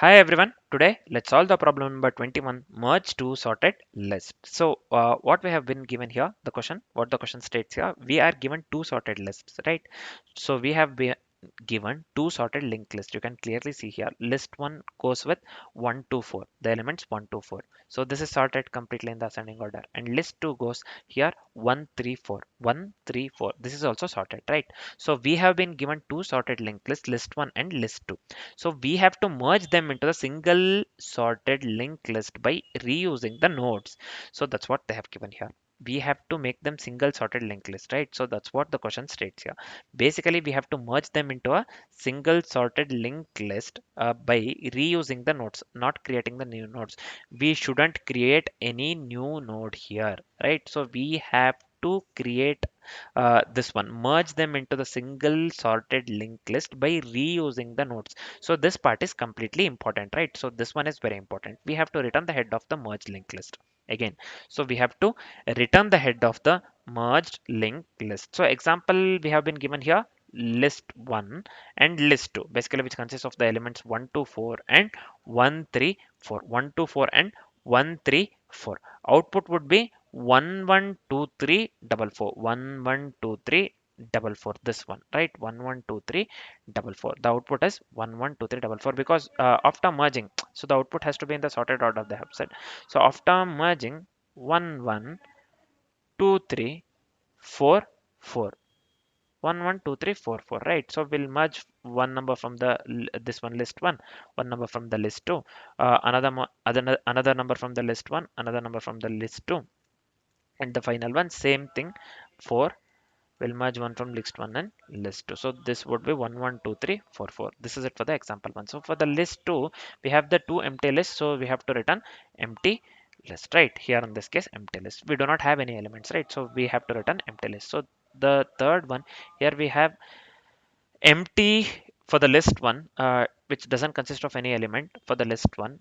Hi everyone, today let's solve the problem number 21, merge two sorted lists. So what we have been given here, what the question states here, we are given two sorted lists, right? So we have been given two sorted linked lists. You can clearly see here, list 1 goes with 1 to 4, the elements 1 to 4. So this is sorted completely in the ascending order, and list 2 goes here 1, 3, 4, 1, 3, 4. This is also sorted, right? So we have been given two sorted linked lists, list 1 and list 2. So we have to merge them into a single sorted linked list by reusing the nodes. So that's what they have given here. We have to make them single sorted linked list, right? So that's what the question states here. Basically, we have to merge them into a single sorted linked list by reusing the nodes, not creating the new nodes. We shouldn't create any new node here, right? So we have to create this one, merge them into the single sorted linked list by reusing the nodes. So this part is completely important, right? So this one is very important. We have to return the head of the merged linked list again. So we have to return the head of the merged linked list. So example we have been given here, list 1 and list 2, basically, which consists of the elements 1 to 4 and 1 3 4, 1 to 4 and 1 3 4. Output would be 1 1 2 3 4 4, 1 1 2 3 4 4, this one, right? 1 1 2 3 4 4. The output is 1 1 2 3 4 4 because after merging, so the output has to be in the sorted order they have said. So after merging, 1 1 2 3 4 4, 1 1 2 3 4 4, right? So we'll merge one number from the this one, list 1, one number from the list 2, another number from the list 1, another number from the list 2, and the final one same thing, 4. We'll merge one from list 1 and list 2. So this would be 1 1 2 3 4 4. This is it for the example 1. So for the list 2, we have the two empty lists, so we have to return empty list, right? Here in this case, empty list. We do not have any elements, right? So we have to return empty list. So the third one, here we have empty for the list 1, which doesn't consist of any element for the list 1,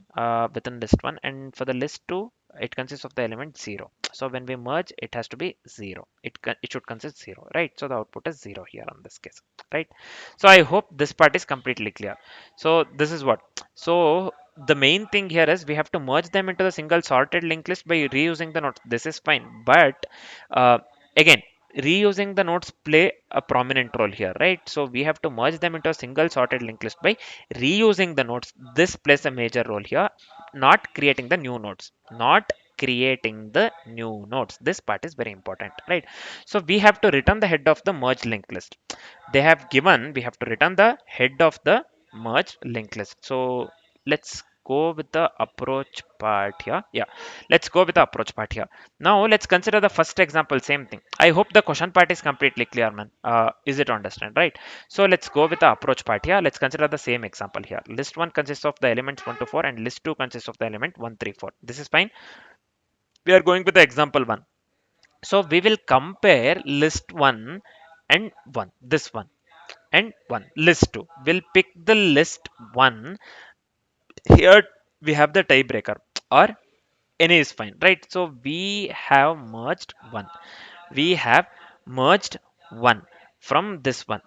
within list 1, and for the list 2 it consists of the element 0. So when we merge, it has to be 0. It should consist 0, right? So the output is 0 here in this case, right? So I hope this part is completely clear. So this is what, so the main thing here is we have to merge them into the single sorted linked list by reusing the nodes. This is fine, but uh, again, reusing the nodes play a prominent role here, right? So we have to merge them into a single sorted linked list by reusing the nodes. This plays a major role here, not creating the new nodes, not creating the new nodes. This part is very important, right? So we have to return the head of the merge linked list. They have given, we have to return the head of the merge linked list. So let's go with the approach part here. Yeah, let's go with the approach part here. Now let's consider the first example, same thing. I hope the question part is completely clear, man. Is it understand, right? So let's go with the approach part here. Let's consider the same example here. List 1 consists of the elements 1 to 4 and list 2 consists of the element 1 3 4. This is fine. We are going with the example 1. So we will compare list 1 and 1, this one and 1, list 2. We'll pick the list 1. Here we have the tiebreaker, or any is fine, right? So we have merged 1. We have merged 1 from this one.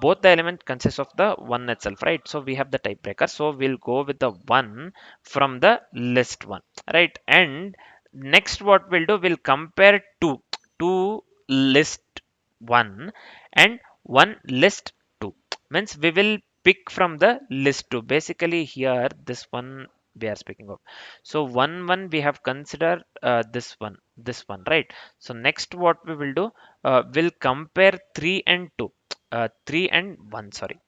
Both the element consists of the 1 itself, right? So we have the typebreaker. So we'll go with the 1 from the list 1, right? And next what we'll do, we'll compare two list 1 and one list 2. Means we will pick from the list 2. Basically here, this one we are speaking of. So 1 1 we have considered this one, right? So next what we will do, we'll compare 3 and 2, 3 and 1, sorry.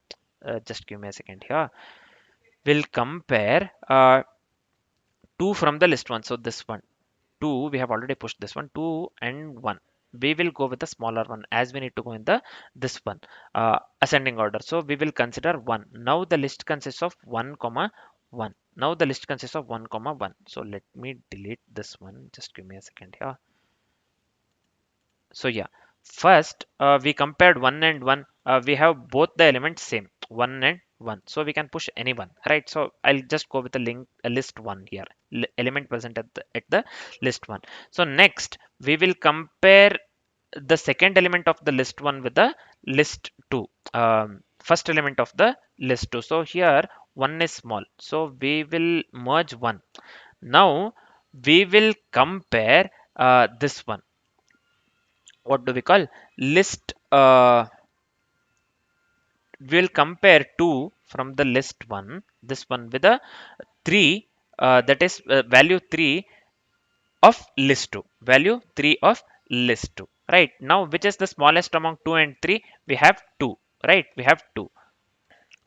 Just give me a second here. We'll compare 2 from the list 1. So this one, 2, we have already pushed this one, 2 and 1. We will go with the smaller one as we need to go in the this one, ascending order. So we will consider 1. Now the list consists of 1 comma 1. Now the list consists of 1 comma 1. So let me delete this one. Just give me a second here. So yeah, first we compared 1 and 1. We have both the elements same, 1 and 1. So we can push any one, right? So I'll just go with the link list 1 here, element present at the list 1. So next we will compare the second element of the list 1 with the list 2, first element of the list 2. So here 1 is small, so we will merge 1. Now we will compare this one. What do we call? List. We'll compare 2 from the list 1, this one, with a 3, that is value 3 of list 2, value 3 of list 2, right? Now which is the smallest among 2 and 3? We have 2, right? We have 2.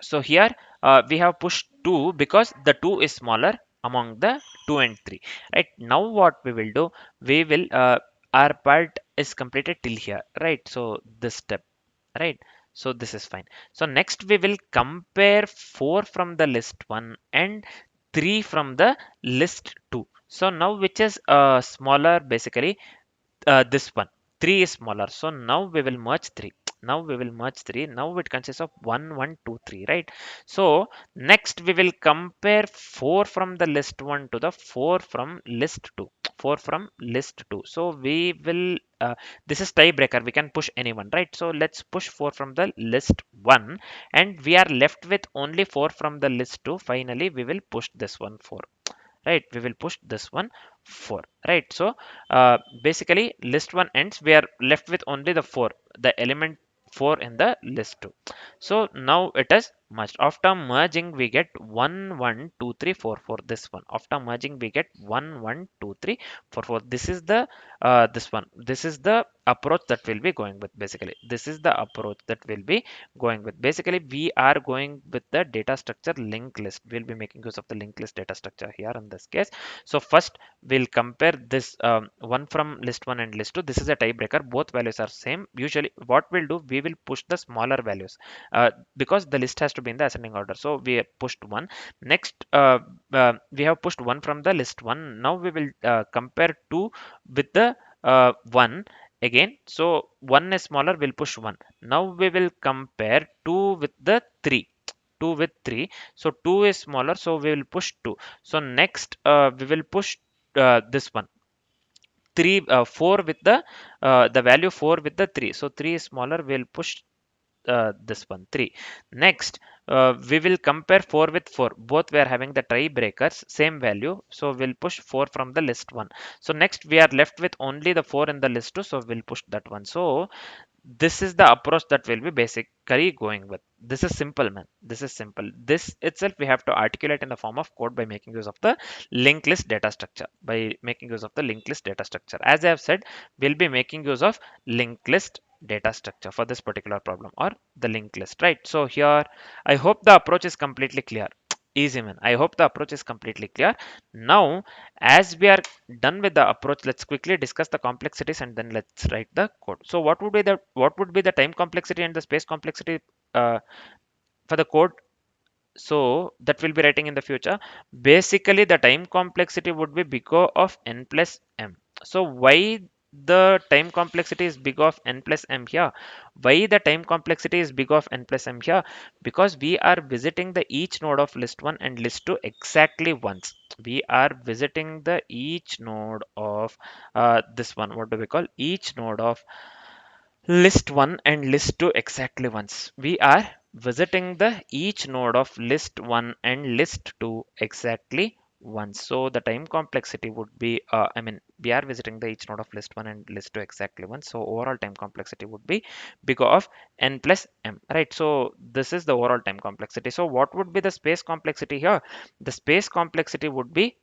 So here we have pushed 2 because the 2 is smaller among the 2 and 3, right? Now what we will do, we will our part is completed till here, right? So this step, right? So this is fine. So next we will compare 4 from the list 1 and 3 from the list 2. So now which is smaller, basically this one, 3 is smaller, so now we will merge 3. Now we will merge 3. Now it consists of 1 1 2 3, right? So next we will compare 4 from the list 1 to the 4 from list 2. 4 from list 2. So we will this is tiebreaker, we can push anyone, right? So let's push 4 from the list 1, and we are left with only 4 from the list 2. Finally we will push this one 4, right? We will push this one 4, right? So basically list 1 ends, we are left with only the 4, the element 4 in the list 2. So now it is merged. After merging we get 1 1 2 3 4 4, this one. After merging we get 1 1 2 3 4 4. This is the this one, this is the approach that we'll be going with. Basically this is the approach that we'll be going with. Basically we are going with the data structure linked list. We'll be making use of the linked list data structure here in this case. So first we'll compare this one from list 1 and list 2. This is a tiebreaker, both values are same. Usually what we'll do, we will push the smaller values because the list has to be in the ascending order. So we pushed 1. Next we have pushed 1 from the list 1. Now we will compare 2 with the 1 again. So 1 is smaller, we'll push 1. Now we will compare 2 with the 3. 2 with 3. So 2 is smaller, so we will push 2. So next we will push this one, 3 4 with the value 4 with the 3. So 3 is smaller, we'll push this one 3. Next we will compare 4 with 4. Both we are having the tiebreakers, same value, so we'll push 4 from the list 1. So next we are left with only the 4 in the list 2, so we'll push that one. So this is the approach that we'll be basically going with. This is simple, man. This is simple. This itself we have to articulate in the form of code by making use of the linked list data structure. By making use of the linked list data structure, as I have said, we'll be making use of linked list data structure for this particular problem, or the linked list, right? So here I hope the approach is completely clear. Easy, man. I hope the approach is completely clear. Now as we are done with the approach, let's quickly discuss the complexities and then let's write the code. So what would be the time complexity and the space complexity uh, for the code, so that we'll be writing in the future? Basically the time complexity would be big O of n plus m. So why the time complexity is big of n plus m here? Why the time complexity is big of n plus m here? Because we are visiting the each node of list 1 and list 2 exactly once. We are visiting the each node of this one, what do we call, each node of list 1 and list 2 exactly once. We are visiting the each node of list 1 and list 2 exactly once. So the time complexity would be I mean we are visiting the each node of list 1 and list 2 exactly once, so overall time complexity would be big O of n plus m, right? So this is the overall time complexity. So what would be the space complexity here? The space complexity would be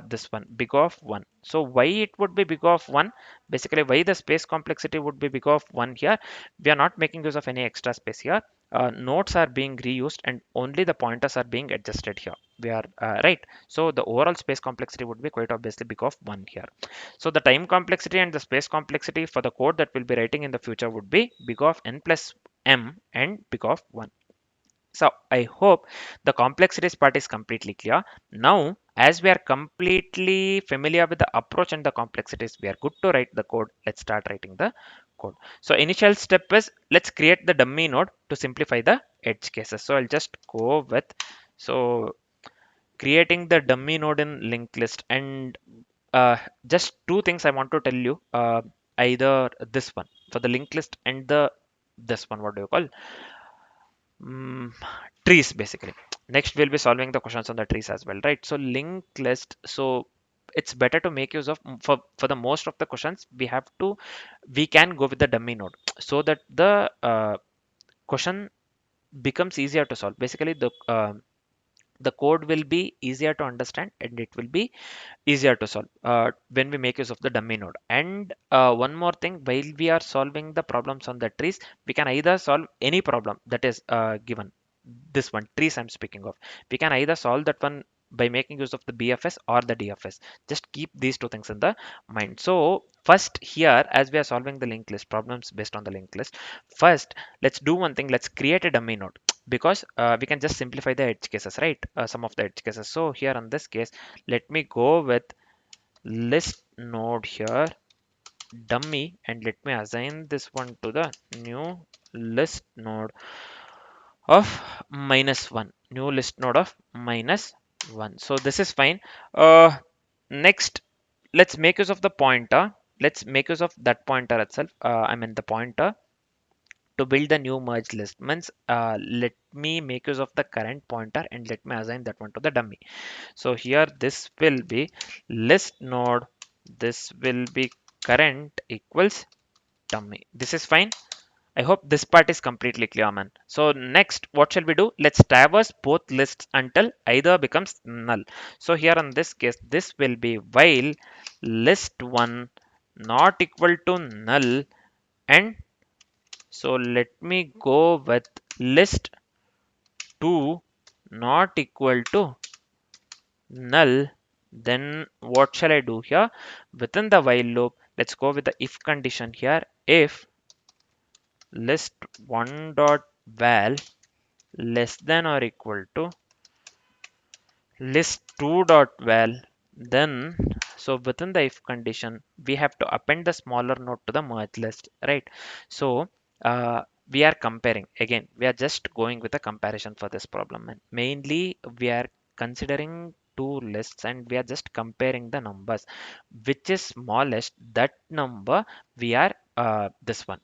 this one, big O of 1. So why it would be big O of 1? Basically why the space complexity would be big O of 1 here? We are not making use of any extra space here. Nodes are being reused and only the pointers are being adjusted here. We are right. So the overall space complexity would be quite obviously big of 1 here. So the time complexity and the space complexity for the code that we'll be writing in the future would be big of n plus m and big of 1. So I hope the complexities part is completely clear. Now, as we are completely familiar with the approach and the complexities, we are good to write the code. Let's start writing the code. So initial step is, let's create the dummy node to simplify the edge cases. So I'll just go with, so creating the dummy node in linked list, and just two things I want to tell you. Either this one for the linked list and the this one, what do you call, mm, trees basically. Next we'll be solving the questions on the trees as well, right? So linked list. So it's better to make use of, for the most of the questions we can go with the dummy node so that the question becomes easier to solve. Basically the code will be easier to understand and it will be easier to solve when we make use of the dummy node. And one more thing, while we are solving the problems on the trees, we can either solve any problem that is given. This one, trees I'm speaking of, we can either solve that one by making use of the BFS or the DFS. Just keep these two things in the mind. So first here, as we are solving the linked list problems based on the linked list, first let's do one thing. Let's create a dummy node because we can just simplify the edge cases, right? Some of the edge cases. So here on this case, let me go with list node here, dummy, and let me assign this one to the new list node of -1, new list node of -1. So this is fine. Next, let's make use of the pointer. Let's make use of that pointer itself. I mean the pointer to build the new merge list. Means let me make use of the current pointer and let me assign that one to the dummy. So here this will be list node, this will be current equals dummy. This is fine. I hope this part is completely clear, man. So next, what shall we do? Let's traverse both lists until either becomes null. So here in this case, this will be while list1 not equal to null, and so let me go with list2 not equal to null. Then what shall I do here? Within the while loop, let's go with the if condition here. If list1 dot val less than or equal to list2 dot val, then so within the if condition we have to append the smaller node to the merge list, right? So we are comparing again, we are just going with a comparison for this problem, and mainly we are considering two lists and we are just comparing the numbers, which is smallest, that number we are this one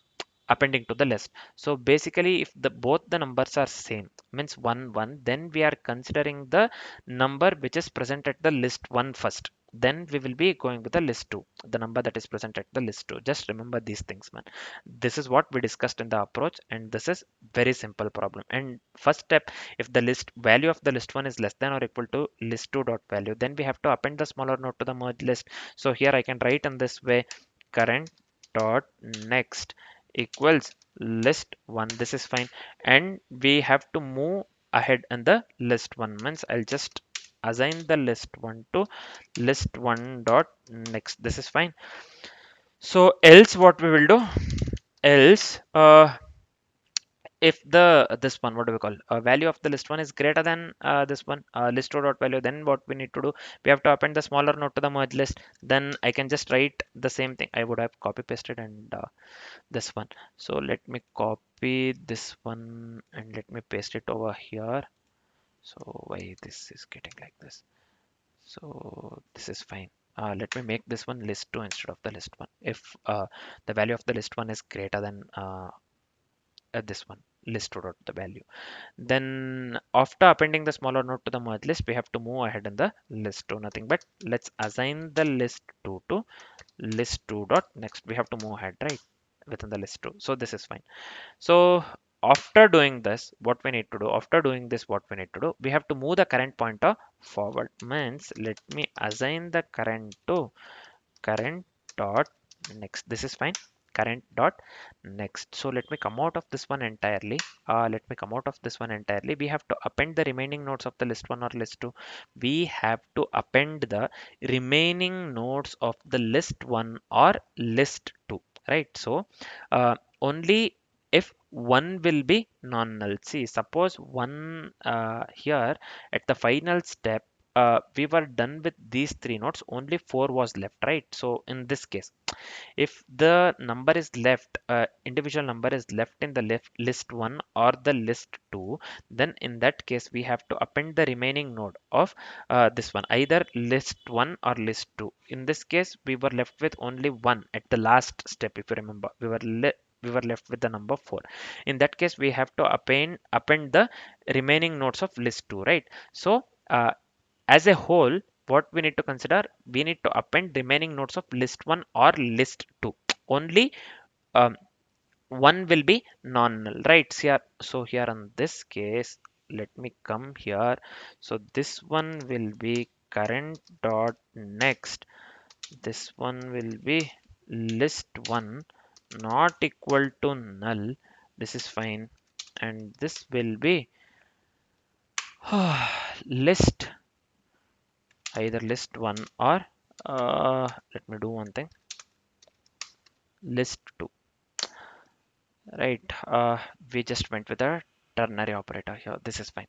appending to the list. So basically if the both the numbers are same, means 1 1, then we are considering the number which is present at the list 1 first, then we will be going with the list 2, the number that is present at the list 2. Just remember these things, man. This is what we discussed in the approach, and this is very simple problem. And first step, if the list value of the list 1 is less than or equal to list 2 dot value, then we have to append the smaller node to the merge list. So here I can write in this way, current dot next equals list 1. This is fine, and we have to move ahead in the list 1. Means I'll just assign the list 1 to list 1 dot next. This is fine. So else what we will do, else if the this one, what do we call, value of the list 1 is greater than this one, list 2 dot value, then what we need to do, we have to append the smaller node to the merge list. Then I can just write the same thing. I would have copy pasted and this one. So let me copy this one and let me paste it over here. So why this is getting like this? So this is fine. Let me make this one list 2 instead of the list 1 if the value of the list 1 is greater than this one, list 2 dot the value. Then after appending the smaller node to the merge list, we have to move ahead in the list 2. Nothing but let's assign the list 2 to list 2 dot next. We have to move ahead, right, within the list 2. So this is fine. So after doing this, what we need to do, after doing this, what we need to do, we have to move the current pointer forward. Means let me assign the current to current dot next. This is fine, current dot next. So let me come out of this one entirely. Let me come out of this one entirely. We have to append the remaining nodes of the list 1 or list 2. We have to append the remaining nodes of the list 1 or list 2, right? So only if one will be non-null. See, suppose one here at the final step, we were done with these three nodes, only four was left, right? So in this case, if the number is left, individual number is left in the left list 1 or the list 2, then in that case we have to append the remaining node of this one, either list 1 or list 2. In this case we were left with only one at the last step. If you remember, we were we were left with the number 4. In that case, we have to append the remaining nodes of list 2, right? So as a whole, what we need to consider, we need to append remaining nodes of list 1 or list 2. Only um, one will be non-null, right? Here, so here in this case, let me come here. So this one will be current dot next. This one will be list 1 not equal to null. This is fine. And this will be list, either list 1 or let me do one thing, list 2, right? We just went with a ternary operator here. This is fine.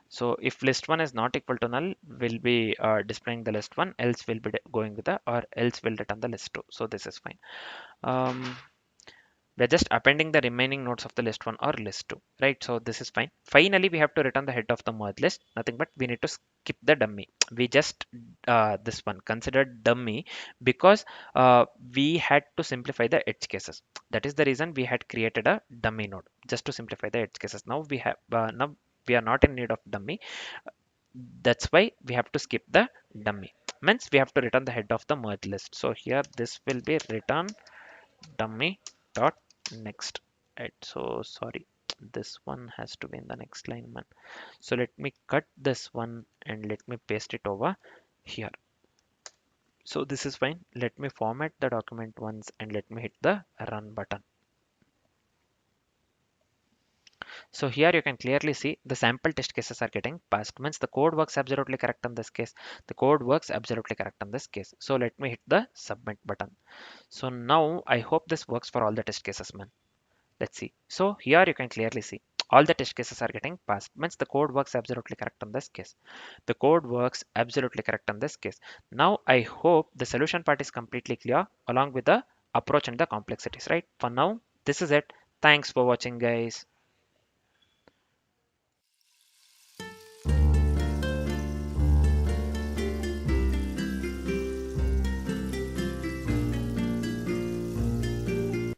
So if list 1 is not equal to null, we'll be displaying the list 1, else we'll be going with the, or else we'll return the list 2. So this is fine. um, we're just appending the remaining nodes of the list 1 or list 2, right? So this is fine. Finally, we have to return the head of the merge list, nothing but we need to skip the dummy. We just this one considered dummy because we had to simplify the edge cases. That is the reason we had created a dummy node, just to simplify the edge cases. Now we have now we are not in need of dummy. That's why we have to skip the dummy. Means we have to return the head of the merge list. So here this will be return dummy dot next, right? So sorry, this one has to be in the next line, man. So let me cut this one and let me paste it over here. So this is fine. Let me format the document once and let me hit the run button. So here you can clearly see the sample test cases are getting passed. Means the code works absolutely correct in this case. The code works absolutely correct in this case. So let me hit the submit button. So now I hope this works for all the test cases, man. Let's see. So here you can clearly see all the test cases are getting passed. Means the code works absolutely correct in this case. The code works absolutely correct in this case. Now I hope the solution part is completely clear along with the approach and the complexities, right? For now, this is it. Thanks for watching, guys.